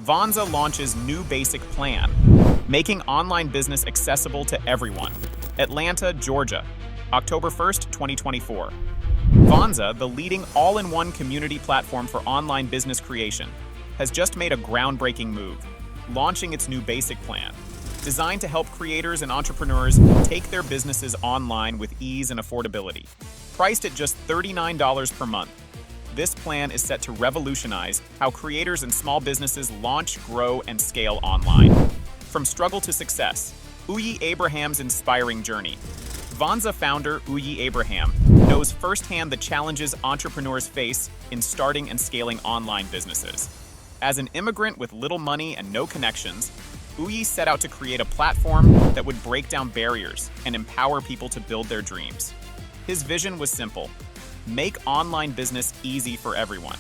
Vonza launches new basic plan, making online business accessible to everyone. Atlanta, Georgia, October 1st, 2024. Vonza, the leading all-in-one community platform for online business creation, has just made a groundbreaking move, launching its new basic plan, designed to help creators and entrepreneurs take their businesses online with ease and affordability. Priced at just $39 per month, this plan is set to revolutionize how creators and small businesses launch, grow, and scale online. From struggle to success, Uyi Abraham's inspiring journey. Vonza founder Uyi Abraham knows firsthand the challenges entrepreneurs face in starting and scaling online businesses. As an immigrant with little money and no connections, Uyi set out to create a platform that would break down barriers and empower people to build their dreams. His vision was simple: make online business easy for everyone.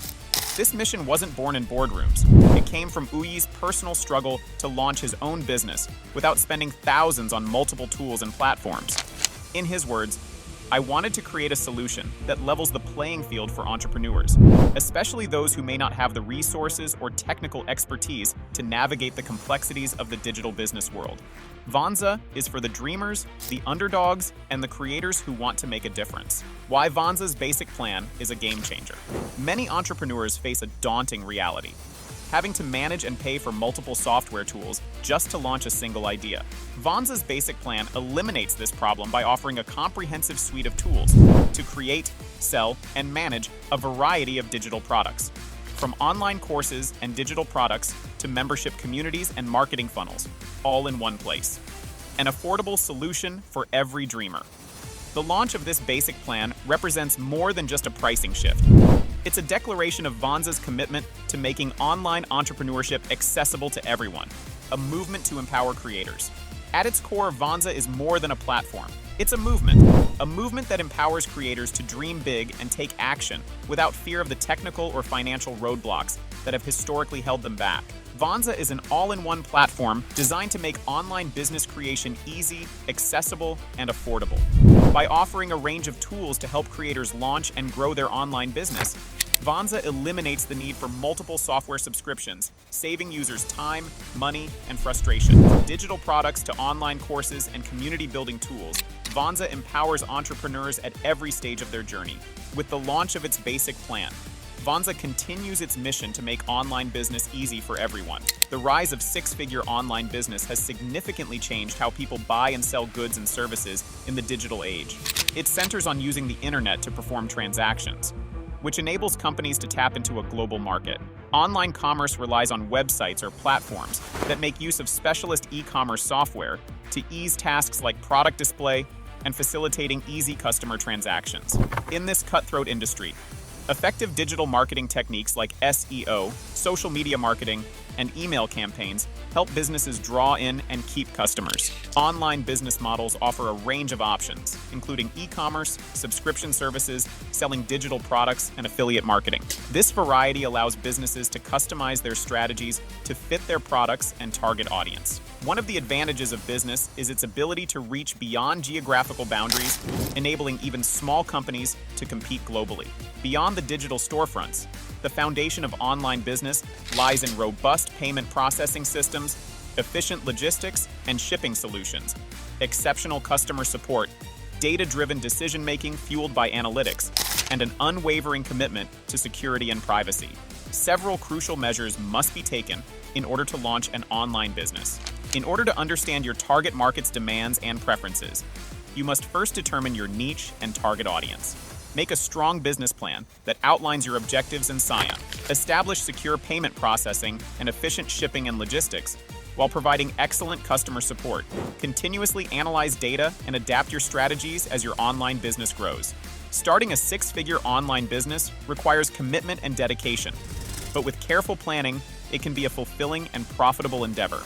This mission wasn't born in boardrooms. It came from Uyi's personal struggle to launch his own business without spending thousands on multiple tools and platforms. In his words, "I wanted to create a solution that levels the playing field for entrepreneurs, especially those who may not have the resources or technical expertise to navigate the complexities of the digital business world." Vonza is for the dreamers, the underdogs, and the creators who want to make a difference. Why Vonza's basic plan is a game changer. Many entrepreneurs face a daunting reality: having to manage and pay for multiple software tools just to launch a single idea. Vonza's basic plan eliminates this problem by offering a comprehensive suite of tools to create, sell, and manage a variety of digital products. From online courses and digital products to membership communities and marketing funnels, all in one place. An affordable solution for every dreamer. The launch of this basic plan represents more than just a pricing shift. It's a declaration of Vonza's commitment to making online entrepreneurship accessible to everyone, a movement to empower creators. At its core, Vonza is more than a platform. It's a movement that empowers creators to dream big and take action without fear of the technical or financial roadblocks that have historically held them back. Vonza is an all-in-one platform designed to make online business creation easy, accessible, and affordable. By offering a range of tools to help creators launch and grow their online business, Vonza eliminates the need for multiple software subscriptions, saving users time, money, and frustration. From digital products to online courses and community-building tools, Vonza empowers entrepreneurs at every stage of their journey. With the launch of its basic plan, Vonza continues its mission to make online business easy for everyone. The rise of six-figure online business has significantly changed how people buy and sell goods and services in the digital age. It centers on using the internet to perform transactions, which enables companies to tap into a global market. Online commerce relies on websites or platforms that make use of specialist e-commerce software to ease tasks like product display and facilitating easy customer transactions. In this cutthroat industry, effective digital marketing techniques like SEO, social media marketing, and email campaigns help businesses draw in and keep customers. Online business models offer a range of options, including e-commerce, subscription services, selling digital products, and affiliate marketing. This variety allows businesses to customize their strategies to fit their products and target audience. One of the advantages of business is its ability to reach beyond geographical boundaries, enabling even small companies to compete globally. Beyond the digital storefronts, the foundation of online business lies in robust payment processing systems, efficient logistics and shipping solutions, exceptional customer support, data-driven decision-making fueled by analytics, and an unwavering commitment to security and privacy. Several crucial measures must be taken in order to launch an online business. In order to understand your target market's demands and preferences, you must first determine your niche and target audience. Make a strong business plan that outlines your objectives and SIOP. Establish secure payment processing and efficient shipping and logistics while providing excellent customer support. Continuously analyze data and adapt your strategies as your online business grows. Starting a six-figure online business requires commitment and dedication, but with careful planning, it can be a fulfilling and profitable endeavor.